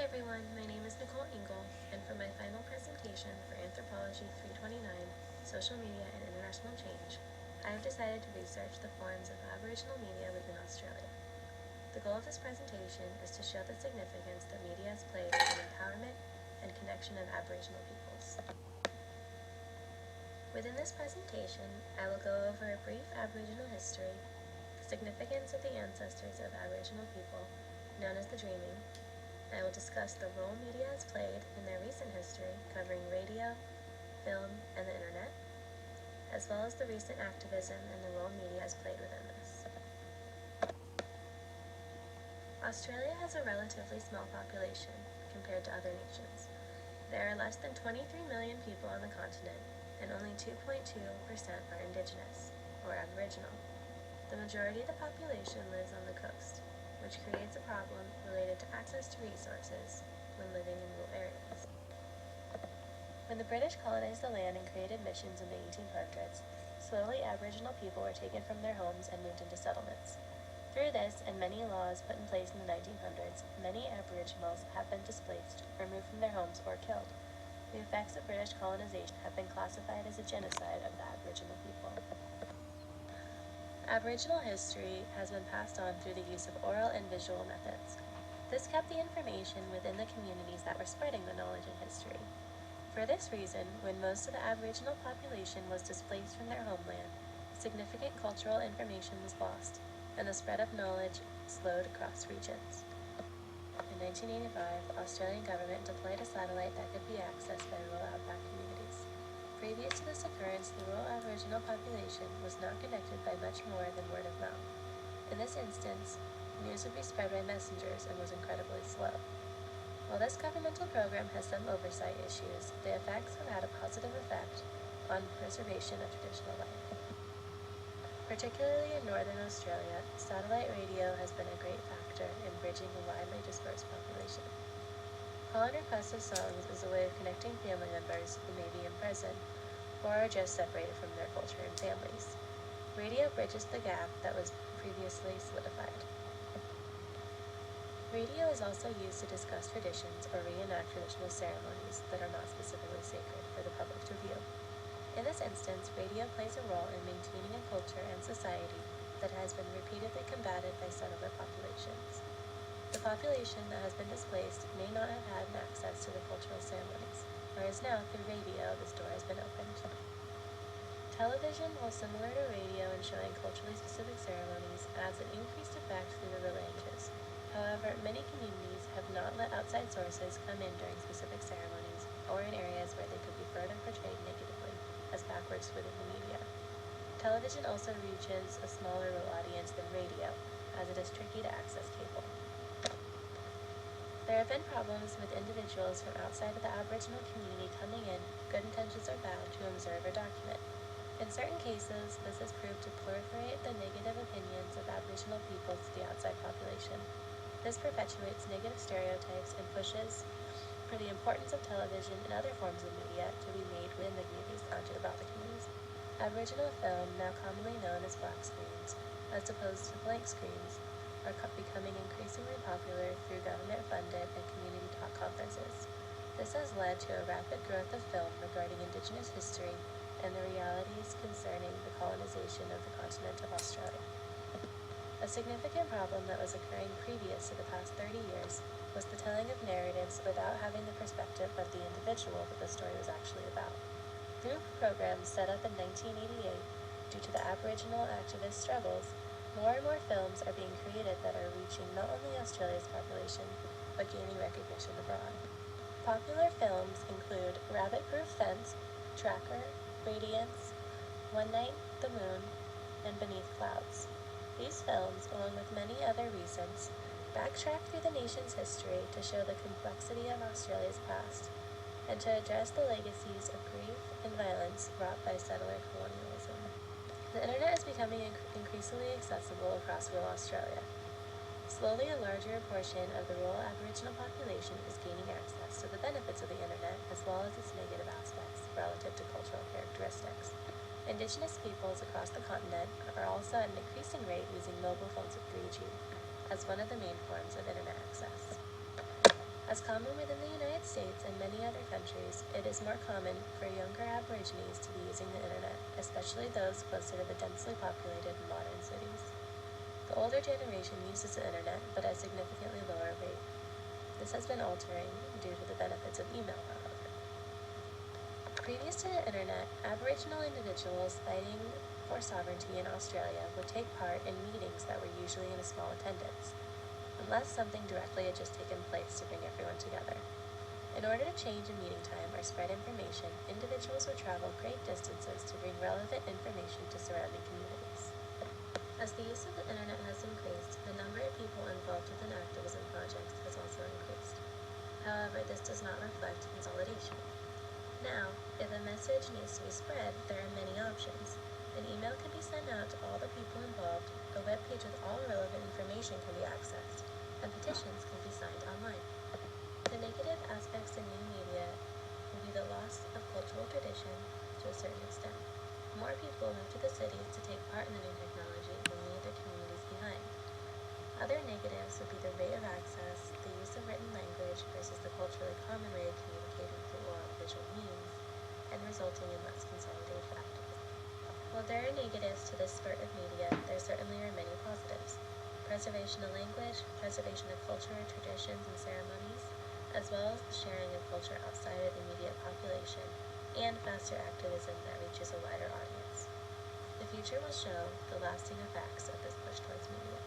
everyone, my name is Nicole Engel, and for my final presentation for Anthropology 329, Social Media and International Change, I have decided to research the forms of Aboriginal media within Australia. The goal of this presentation is to show the significance that media has played in the empowerment and connection of Aboriginal peoples. Within this presentation, I will go over a brief Aboriginal history, the significance of the ancestors of Aboriginal people, known as the Dreaming. I will discuss the role media has played in their recent history, covering radio, film, and the internet, as well as the recent activism and the role media has played within this. Australia has a relatively small population compared to other nations. There are less than 23 million people on the continent, and only 2.2% are Indigenous, or Aboriginal. The majority of the population lives on the coast, which creates a problem related to access to resources when living in rural areas. When the British colonized the land and created missions in the 1800s, slowly Aboriginal people were taken from their homes and moved into settlements. Through this and many laws put in place in the 1900s, many Aboriginals have been displaced, removed from their homes, or killed. The effects of British colonization have been classified as a genocide of the Aboriginal people. Aboriginal history has been passed on through the use of oral and visual methods. This kept the information within the communities that were spreading the knowledge and history. For this reason, when most of the Aboriginal population was displaced from their homeland, significant cultural information was lost, and the spread of knowledge slowed across regions. In 1985, the Australian government deployed a satellite that could be accessed by rural outback communities. Previous to this occurrence, the rural Aboriginal population was not connected by much more than word of mouth. In this instance, news would be spread by messengers and was incredibly slow. While this governmental program has some oversight issues, the effects have had a positive effect on preservation of traditional life. Particularly in northern Australia, satellite radio has been a great factor in bridging a widely dispersed population. Call and requested songs is a way of connecting family members who may be in prison or are just separated from their culture and families. Radio bridges the gap that was previously solidified. Radio is also used to discuss traditions or reenact traditional ceremonies that are not specifically sacred for the public to view. In this instance, radio plays a role in maintaining a culture and society that has been repeatedly combated by settler populations. The population that has been displaced may not have had access to the cultural ceremonies, whereas now, through radio, this door has been opened. Television, while similar to radio in showing culturally specific ceremonies, adds an increased effect through the relanges. However, many communities have not let outside sources come in during specific ceremonies or in areas where they could be further portrayed negatively, as backwards within the media. Television also reaches a smaller rural audience than radio, as it is tricky to access cable. There have been problems with individuals from outside of the Aboriginal community coming in, good intentions or bad, to observe or document. In certain cases, this has proved to proliferate the negative opinions of Aboriginal people to the outside population. This perpetuates negative stereotypes and pushes for the importance of television and other forms of media to be made within the communities, not about the communities. Aboriginal film, now commonly known as black screens, as opposed to blank screens, are becoming increasingly popular through government-funded and community talk conferences. This has led to a rapid growth of film regarding Indigenous history and the realities concerning the colonization of the continent of Australia. A significant problem that was occurring previous to the past 30 years was the telling of narratives without having the perspective of the individual that the story was actually about. Through programs set up in 1988, due to the Aboriginal activist struggles, more and more films are being created that are reaching not only Australia's population, but gaining recognition abroad. Popular films include Rabbit-Proof Fence, Tracker, Radiance, One Night, The Moon, and Beneath Clouds. These films, along with many other recents, backtrack through the nation's history to show the complexity of Australia's past, and to address the legacies of grief and violence wrought by settler colonialism. The internet is becoming increasingly accessible across rural Australia. Slowly, a larger portion of the rural Aboriginal population is gaining access to the benefits of the internet as well as its negative aspects relative to cultural characteristics. Indigenous peoples across the continent are also at an increasing rate using mobile phones with 3G as one of the main forms of internet access. As common within the United States and many other countries, it is more common for younger Aborigines to be using the internet, especially those closer to the densely populated modern cities. The older generation uses the internet, but at a significantly lower rate. This has been altering due to the benefits of email, however. Previous to the internet, Aboriginal individuals fighting for sovereignty in Australia would take part in meetings that were usually in a small attendance, unless something directly had just taken place to bring everyone together. In order to change a meeting time or spread information, individuals would travel great distances to bring relevant information to surrounding communities. As the use of the internet has increased, the number of people involved within activism projects has also increased. However, this does not reflect consolidation. Now, if a message needs to be spread, there are many options. An email can be sent out to all the people involved, a web page with all relevant information can be accessed, and petitions can be signed online. The negative aspects of new media will be the loss of cultural tradition to a certain extent. More people move to the cities to take part in the new technology and leave their communities behind. Other negatives would be the rate of access, the use of written language versus the culturally common way of communicating through oral and visual means, and resulting in less consolidated activism. While there are negatives to this spurt of media, there certainly are many positives. Preservation of language, preservation of culture, traditions, and ceremonies, as well as the sharing of culture outside of the immediate population, and faster activism that reaches a wider audience. The future will show the lasting effects of this push towards media.